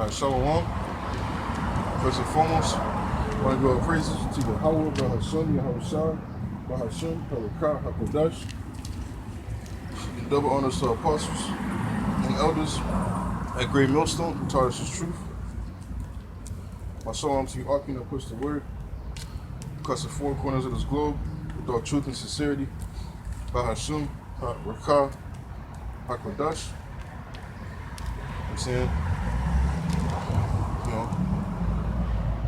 Shalom. First and foremost, I want to give our praises to Yahweh, Bahasham, Yahushua, Bahasham, Halakah, HaKodash, and double honors to our apostles and elders at Great Millstone who taught us his truth. My shalom to you, Akim, that push the word across the four corners of this globe with all truth and sincerity. Bahasham, Halakah, HaKodash. I'm saying,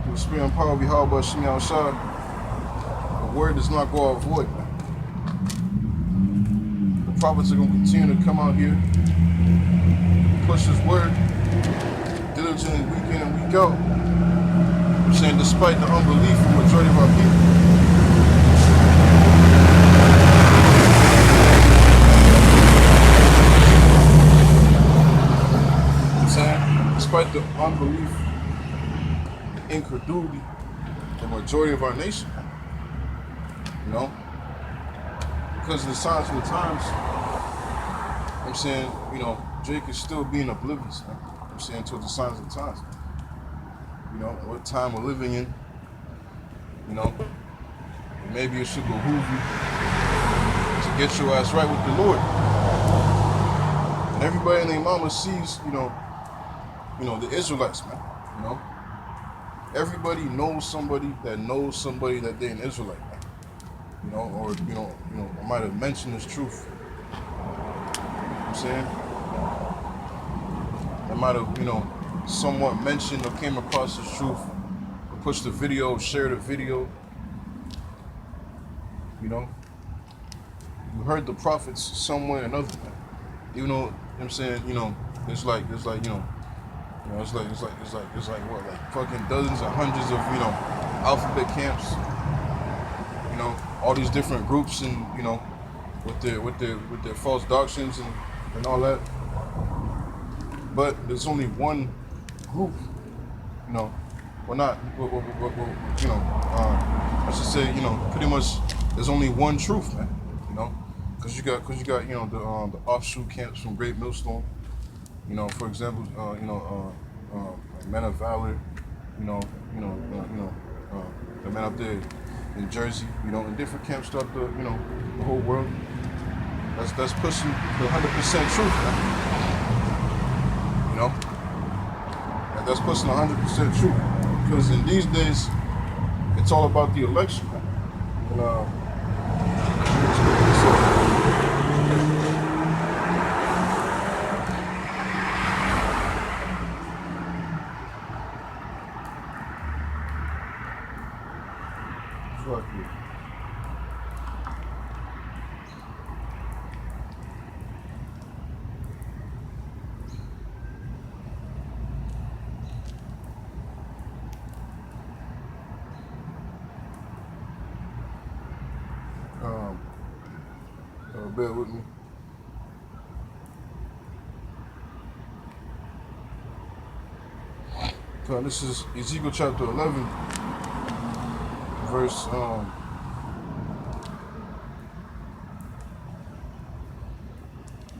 through the spirit and power of Yahweh Hashem Yahushua, the word does not go out void. The prophets are going to continue to come out here, push his word diligently week in and week out. I'm saying, despite the unbelief of the majority of our people. I'm saying, despite the unbelief, incredulity, the majority of our nation, because of the signs of the times, I'm saying, Jake is still being oblivious, I'm saying, to the signs of the times, what time we're living in, maybe it should behoove you to get your ass right with the Lord. And everybody in their mama sees, the Israelites, man, everybody knows somebody that they're an Israelite, or I might have mentioned this truth. I'm saying, I might have, somewhat mentioned or came across this truth, or pushed a video, shared a video. You heard the prophets some way or another, man. Even though I'm saying, it's like what, like fucking dozens and hundreds of, alphabet camps, all these different groups and, with their false doctrines and all that. But there's only one group, I should say, pretty much there's only one truth, man, because you got, the offshoot camps from Great Millstone, for example, Men of Valor, the men up there in Jersey, in different camps throughout the, the whole world. That's pushing the 100% truth, man. And that's pushing 100% truth. Because in these days, it's all about the election, man. And, bear with me. This is Ezekiel chapter 11,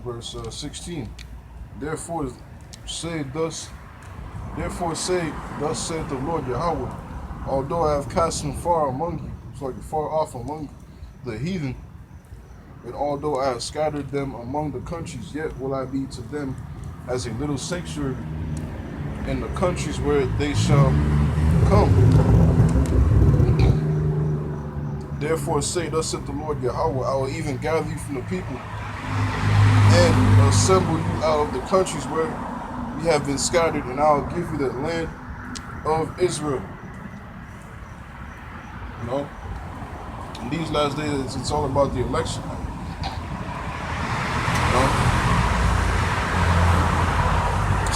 verse 16. Therefore say, thus saith the Lord Yahweh, although I have cast them far among you, it's like far off among the heathen, and although I have scattered them among the countries, yet will I be to them as a little sanctuary in the countries where they shall come. Therefore say, thus saith the Lord Yahweh, I will even gather you from the people and assemble you out of the countries where you have been scattered, and I will give you the land of Israel. In these last days, it's all about the election.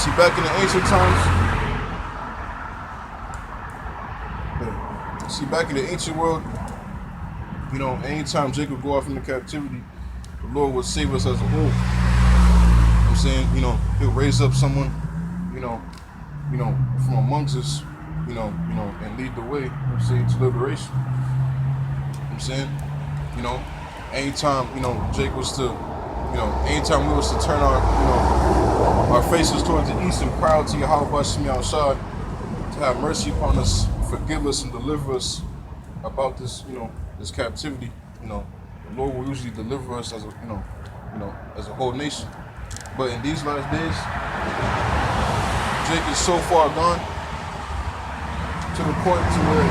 See, back in the ancient world, anytime Jacob go off into captivity, the Lord would save us as a whole. I'm saying, he'll raise up someone, from amongst us, and lead the way, to liberation. I'm saying, anytime, Jake was to, anytime we was to turn our faces towards the east and cry out to Yahweh Shemi Shad to have mercy upon us, forgive us and deliver us about this, this captivity, the Lord will usually deliver us as as a whole nation. But in these last days, Jake is so far gone to the point to where,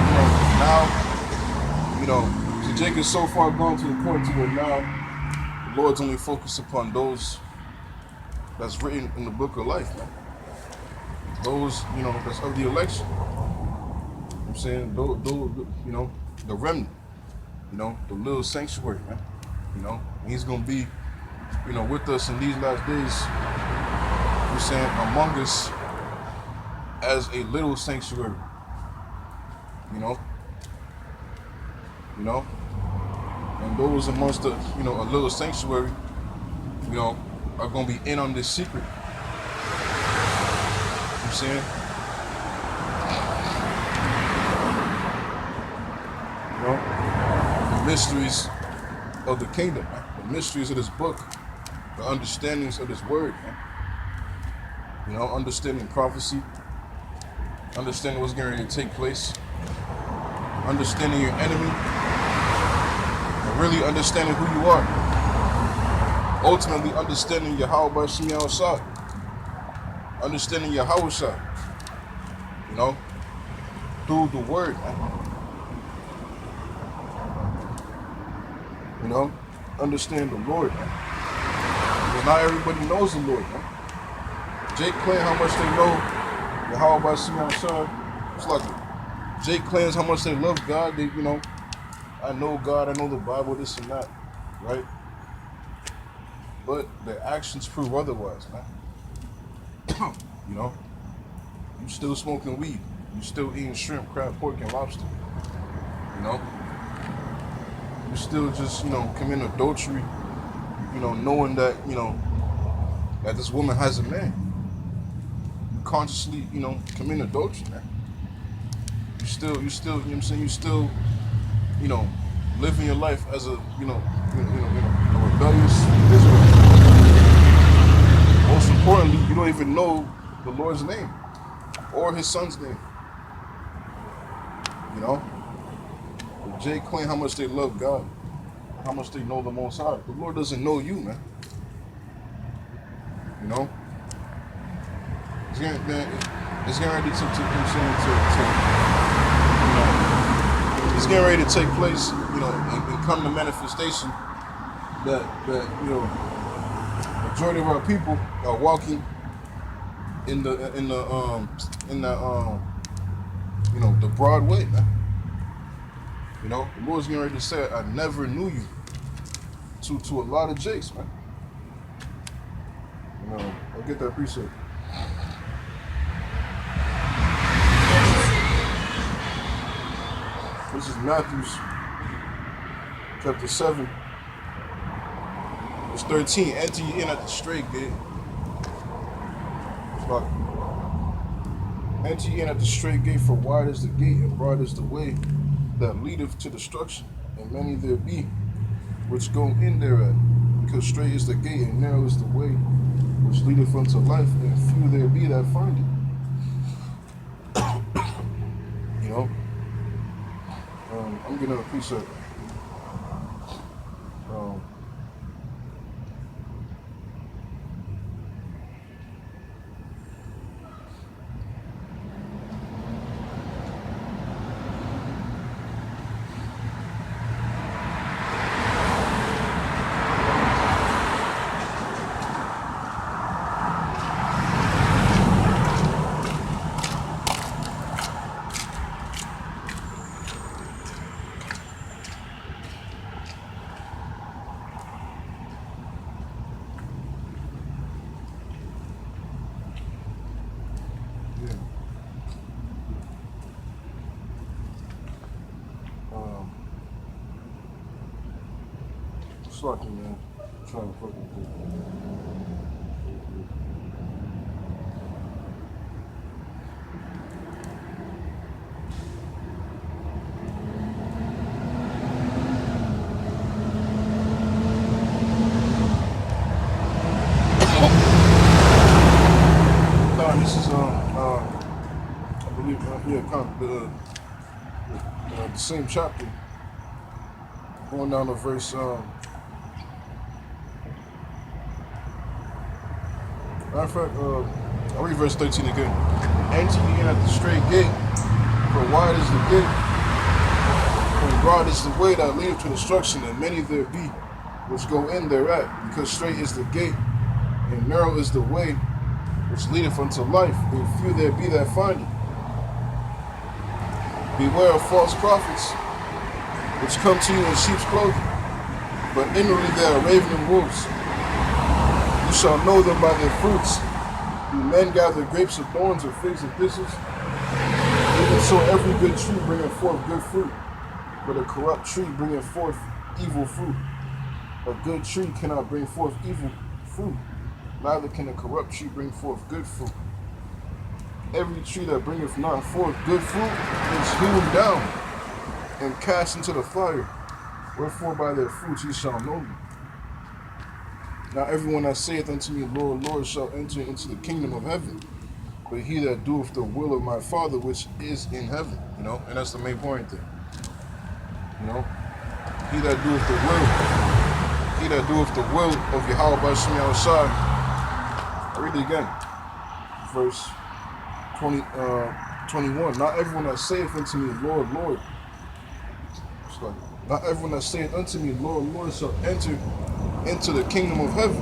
Jake is so far gone to the point to where now the Lord's only focused upon those that's written in the book of life, man. Those, that's of the election. I'm saying, those, the remnant, the little sanctuary, man. He's gonna be, with us in these last days. I'm saying, among us as a little sanctuary. And those amongst the, a little sanctuary, are gonna be in on this secret. I'm saying, the mysteries of the kingdom, man. The mysteries of this book, the understandings of this word, man. Understanding prophecy, understanding what's going to take place, understanding your enemy, and really understanding who you are. Ultimately, understanding Yahweh Shemi Shad, understanding Yahweh Shad, through the word, man. Understand the Lord, man. Because not everybody knows the Lord, man. Jake claims how much they know Yahweh Shemi Shad. It's like Jake claims how much they love God. They, I know God, I know the Bible, this and that, right? But their actions prove otherwise, man. You still smoking weed. You still eating shrimp, crab, pork, and lobster. You still just, commit adultery, knowing that, that this woman has a man. You consciously, commit adultery, man. You still, you know what I'm saying? You still, living your life as a, a rebellious Israel. Most importantly, you don't even know the Lord's name or his son's name. Jake claim how much they love God, how much they know the Most High. The Lord doesn't know you, man. It's getting ready it's getting ready to take place, and come to manifestation that majority of our people are walking in the broad way, man. The Lord's getting ready to say, I never knew you, to a lot of Jakes, man. I'll get that precept. This is Matthew chapter 7, verse 13. Enter ye in at the straight gate. Enter ye in at the straight gate, for wide is the gate and broad is the way that leadeth to destruction, and many there be which go in thereat. Because straight is the gate and narrow is the way which leadeth unto life, and few there be that find it. I'm getting a precept. Sucky, man. I'm trying to fucking do the same chapter, going down to verse. Matter of fact, I'll read verse 13 again. Enter ye in at the straight gate, for wide is the gate, and broad is the way that leadeth to destruction, and many there be which go in thereat, because straight is the gate, and narrow is the way which leadeth unto life, and few there be that find it. Beware of false prophets, which come to you in sheep's clothing, but inwardly they are ravening wolves. You shall know them by their fruits. Do men gather grapes of thorns or figs of thistles? Even so every good tree bringeth forth good fruit, but a corrupt tree bringeth forth evil fruit. A good tree cannot bring forth evil fruit, neither can a corrupt tree bring forth good fruit. Every tree that bringeth not forth good fruit is hewn down and cast into the fire. Wherefore by their fruits ye shall know them. Not everyone that saith unto me, Lord, Lord, shall enter into the kingdom of heaven, but he that doeth the will of my Father which is in heaven. And that's the main point there. He that doeth the will of Yahweh by Shem Yahushai. I read it again. Verse 21. Not everyone that saith unto me, Lord, Lord. Not everyone that saith unto me, Lord, Lord, shall enter into the kingdom of heaven,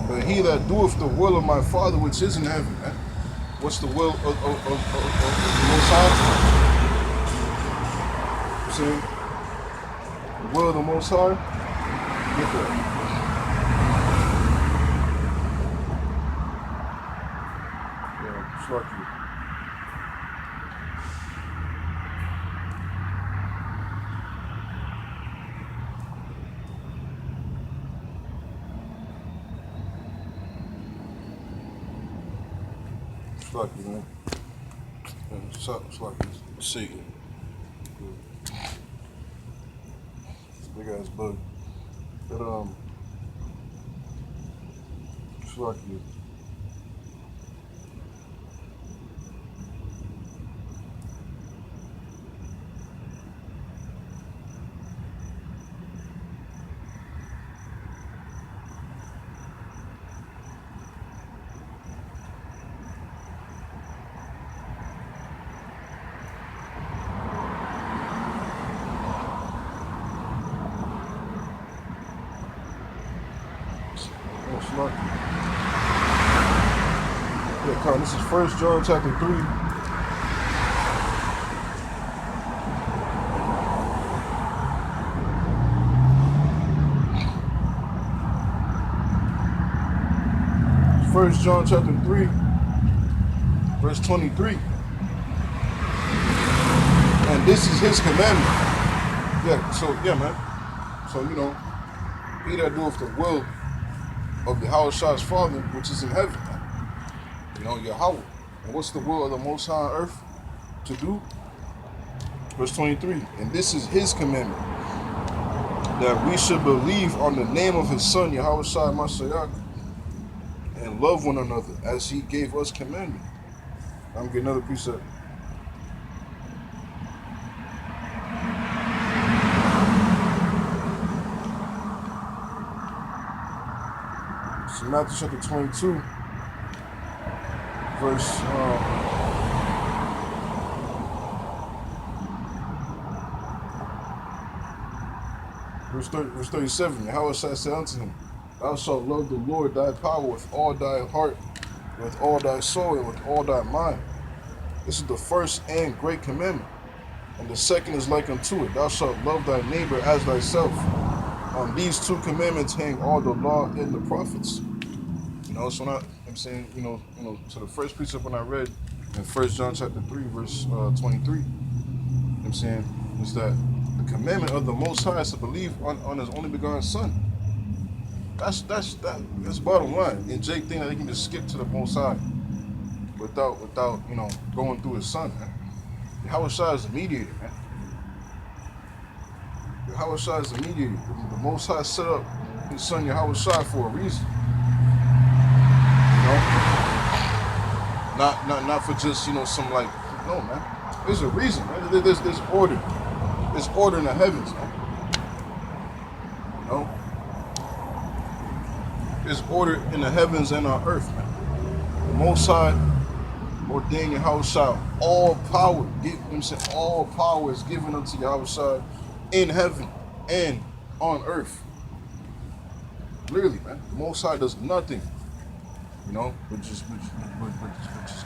but he that doeth the will of my Father which is in heaven. What's the will of the Most High? You see? The will of the Most High? Get that. Yeah, it's like you. It's like you, man. It's like you. See you. It's a big ass bug. But it's like you. This is 1 John chapter 3. First John chapter 3, verse 23. And this is his commandment. Man. So, he that doeth the will of Yahweh's Father, which is in heaven. Yahweh. And what's the will of the Most High on earth to do? Verse 23. And this is his commandment, that we should believe on the name of his Son, Yahweh Shai Mashiach, and love one another as he gave us commandment. I'm getting another precept. So Matthew chapter 22. Verse 37, Yahweh said unto him, Thou shalt love the Lord thy power with all thy heart, with all thy soul, and with all thy mind. This is the first and great commandment. And the second is like unto it, Thou shalt love thy neighbor as thyself. On these two commandments hang all the law and the prophets. So I'm saying, so the first precept when I read in 1 John chapter 3, verse 23, I'm saying, is that the commandment of the Most High is to believe on his only begotten Son. That's bottom line. And Jake think that they can just skip to the Most High without going through his Son, man. Yahweh Shai is the mediator, man. Yahweh Shai is the mediator. The Most High set up his Son Yahweh Shai for a reason. Not for just some No, man. There's a reason, man. There's order. There's order in the heavens, man. You know? There's order in the heavens and on earth, man. The Most High ordained Yahushua all power. All power is given unto Yahushua in heaven and on earth. Literally, man. The Most High does nothing, you know, but just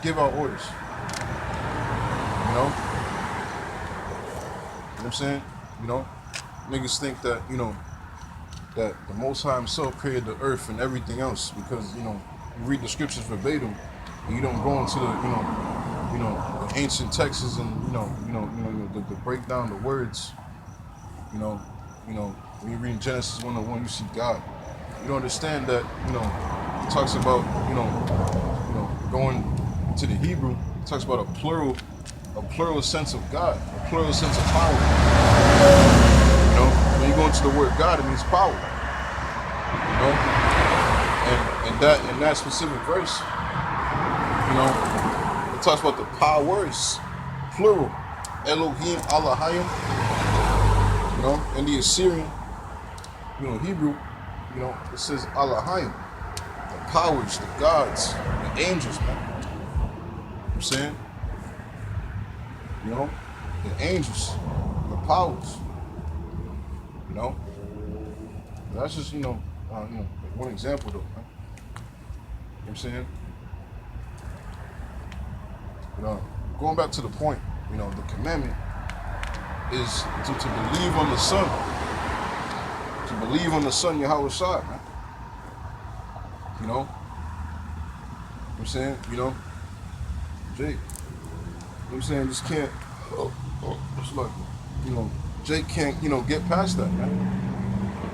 give out orders. You know? You know what I'm saying? You know? Niggas think that, you know, that the Most High himself created the earth and everything else because, you know, you read the scriptures verbatim and you don't go into the, the ancient texts and, to break down the words, when you read Genesis 1:1, you see God. You don't understand that, it talks about, going to the Hebrew, it talks about a plural sense of God, a plural sense of power. When you go into the word God, it means power. And that specific verse, it talks about the powers, plural, Elohim, Allahayim. In the Assyrian, Hebrew, it says Allahayim, the powers, the gods, the angels, man. You know what I'm saying? The angels, the powers. That's just, one example though, man. You know what I'm saying? Going back to the point, the commandment is to believe on the Son. To believe on the Son, Yahushua, man. You know what I'm saying? Jake, just can't, it's like, Jake can't, get past that, man.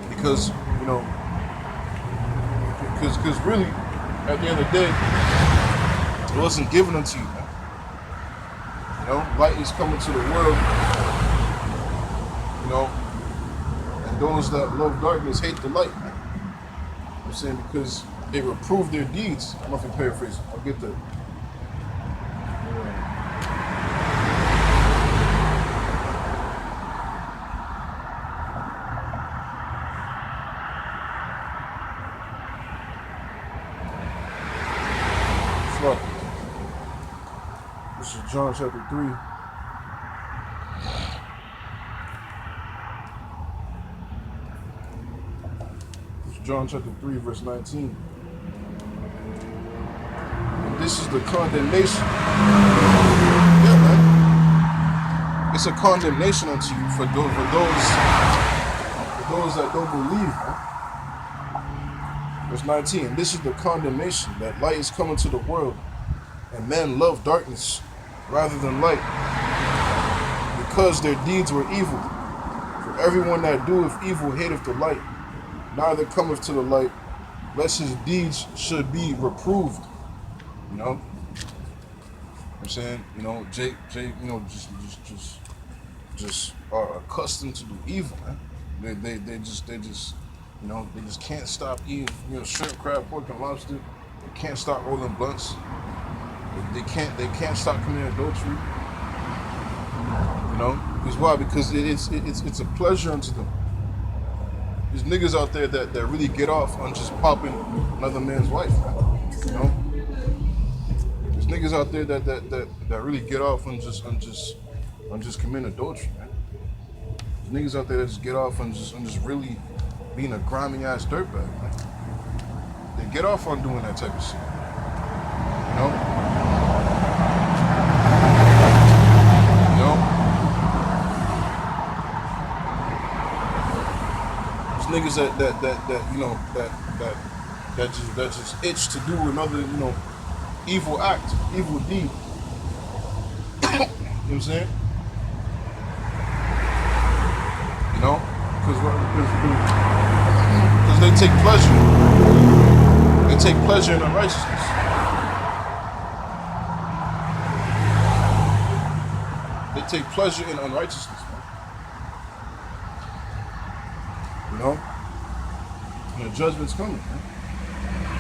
Because, because really, at the end of the day, it wasn't given unto you, man. Light is coming to the world, and those that love darkness hate the light, man. I'm saying because they reprove their deeds. I'm not gonna paraphrase. I'll get that. This is John chapter 3. John chapter 3, verse 19. And this is the condemnation. Yeah, man. It's a condemnation unto you for those that don't believe, man. Verse 19. And this is the condemnation, that light is coming to the world, and men love darkness rather than light, because their deeds were evil. For everyone that doeth evil hateth the light, neither cometh to the light, lest his deeds should be reproved. You know what I'm saying? Jake, just are accustomed to do evil, man. They just can't stop eating, shrimp, crab, pork, and lobster. They can't stop rolling blunts. They can't stop committing adultery. Because why? Because it's a pleasure unto them. There's niggas out there that really get off on just popping another man's wife, man. There's niggas out there that really get off on just committing adultery, man. There's niggas out there that just get off on just really being a grimy ass dirtbag, man. They get off on doing that type of shit. Niggas that just itch to do another, evil act, evil deed. You know what I'm saying? Because they take pleasure. They take pleasure in unrighteousness. They take pleasure in unrighteousness. And the judgment's coming, man.